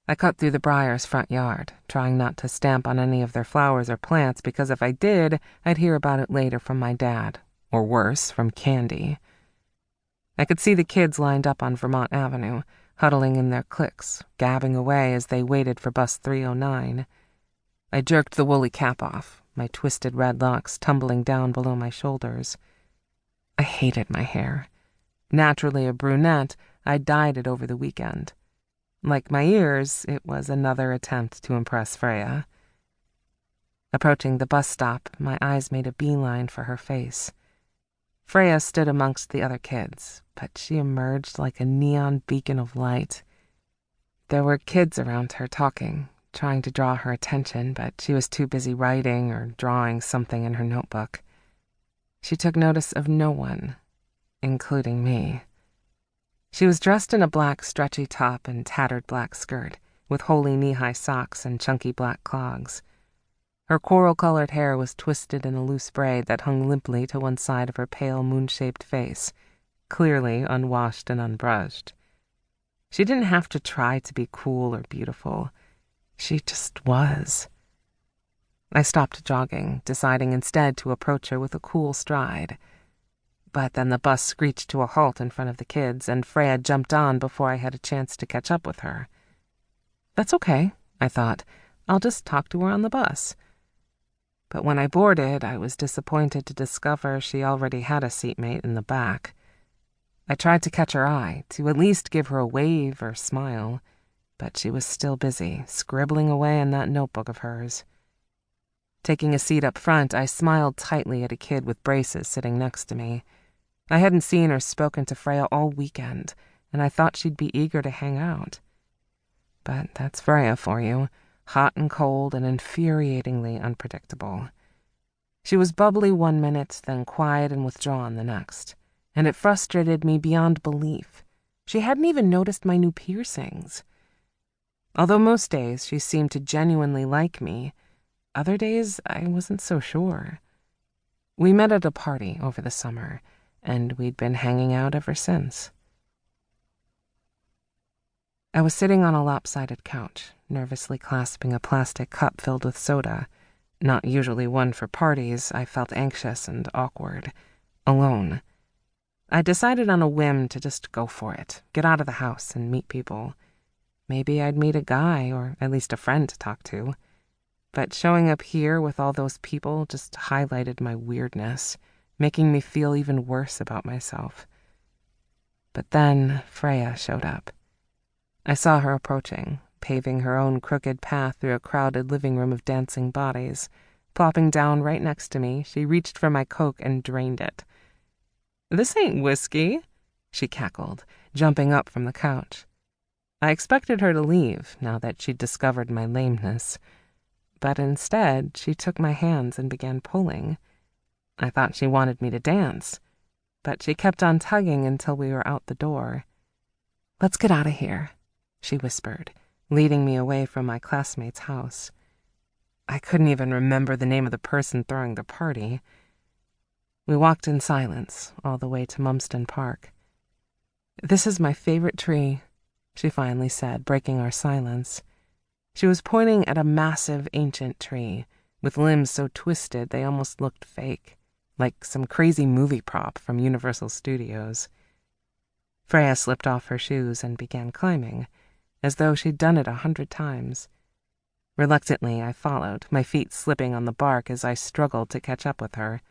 I cut through the Briars' front yard, trying not to stamp on any of their flowers or plants because if I did, I'd hear about it later from my dad, or worse, from Candy. I could see the kids lined up on Vermont Avenue, huddling in their cliques, gabbing away as they waited for bus 309. I jerked the woolly cap off, my twisted red locks tumbling down below my shoulders. I hated my hair. Naturally a brunette, I dyed it over the weekend. Like my ears, it was another attempt to impress Freya. Approaching the bus stop, my eyes made a beeline for her face. Freya stood amongst the other kids, but she emerged like a neon beacon of light. There were kids around her talking, trying to draw her attention, but she was too busy writing or drawing something in her notebook. She took notice of no one, including me. She was dressed in a black stretchy top and tattered black skirt, with holey knee-high socks and chunky black clogs. Her coral-colored hair was twisted in a loose braid that hung limply to one side of her pale moon-shaped face, clearly unwashed and unbrushed. She didn't have to try to be cool or beautiful. She just was. I stopped jogging, deciding instead to approach her with a cool stride. But then the bus screeched to a halt in front of the kids, and Freya jumped on before I had a chance to catch up with her. That's okay, I thought. I'll just talk to her on the bus. But when I boarded, I was disappointed to discover she already had a seatmate in the back. I tried to catch her eye, to at least give her a wave or smile, but she was still busy, scribbling away in that notebook of hers. Taking a seat up front, I smiled tightly at a kid with braces sitting next to me. I hadn't seen or spoken to Freya all weekend, and I thought she'd be eager to hang out. But that's Freya for you, hot and cold and infuriatingly unpredictable. She was bubbly one minute, then quiet and withdrawn the next, and it frustrated me beyond belief. She hadn't even noticed my new piercings. Although most days she seemed to genuinely like me, other days I wasn't so sure. We met at a party over the summer, and we'd been hanging out ever since. I was sitting on a lopsided couch, nervously clasping a plastic cup filled with soda. Not usually one for parties, I felt anxious and awkward. Alone. I decided on a whim to just go for it, get out of the house and meet people. Maybe I'd meet a guy, or at least a friend to talk to. But showing up here with all those people just highlighted my weirdness, making me feel even worse about myself. But then Freya showed up. I saw her approaching, paving her own crooked path through a crowded living room of dancing bodies. Plopping down right next to me, she reached for my Coke and drained it. "This ain't whiskey," she cackled, jumping up from the couch. I expected her to leave, now that she'd discovered my lameness. But instead, she took my hands and began pulling. I thought she wanted me to dance, but she kept on tugging until we were out the door. "Let's get out of here," she whispered, leading me away from my classmate's house. I couldn't even remember the name of the person throwing the party. We walked in silence all the way to Mumsden Park. "This is my favorite tree," she finally said, breaking our silence. She was pointing at a massive ancient tree, with limbs so twisted they almost looked fake, like some crazy movie prop from Universal Studios. Freya slipped off her shoes and began climbing, as though she'd done it 100 times. Reluctantly, I followed, my feet slipping on the bark as I struggled to catch up with her.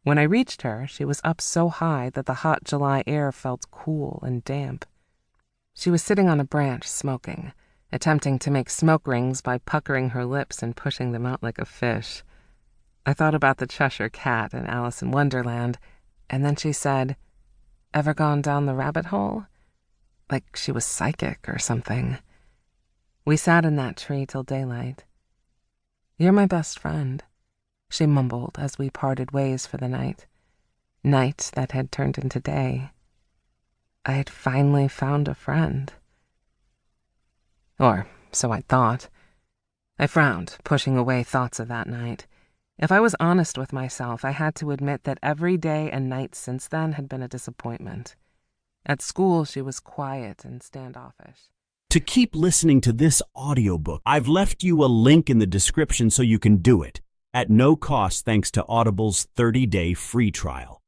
When I reached her, she was up so high that the hot July air felt cool and damp. She was sitting on a branch smoking, attempting to make smoke rings by puckering her lips and pushing them out like a fish. I thought about the Cheshire Cat in Alice in Wonderland, and then she said, "Ever gone down the rabbit hole?" Like she was psychic or something. We sat in that tree till daylight. "You're my best friend," she mumbled as we parted ways for the night. Night that had turned into day. I had finally found a friend. Or so I thought. I frowned, pushing away thoughts of that night. If I was honest with myself, I had to admit that every day and night since then had been a disappointment. At school, she was quiet and standoffish. To keep listening to this audiobook, I've left you a link in the description so you can do it, at no cost thanks to Audible's 30-day free trial.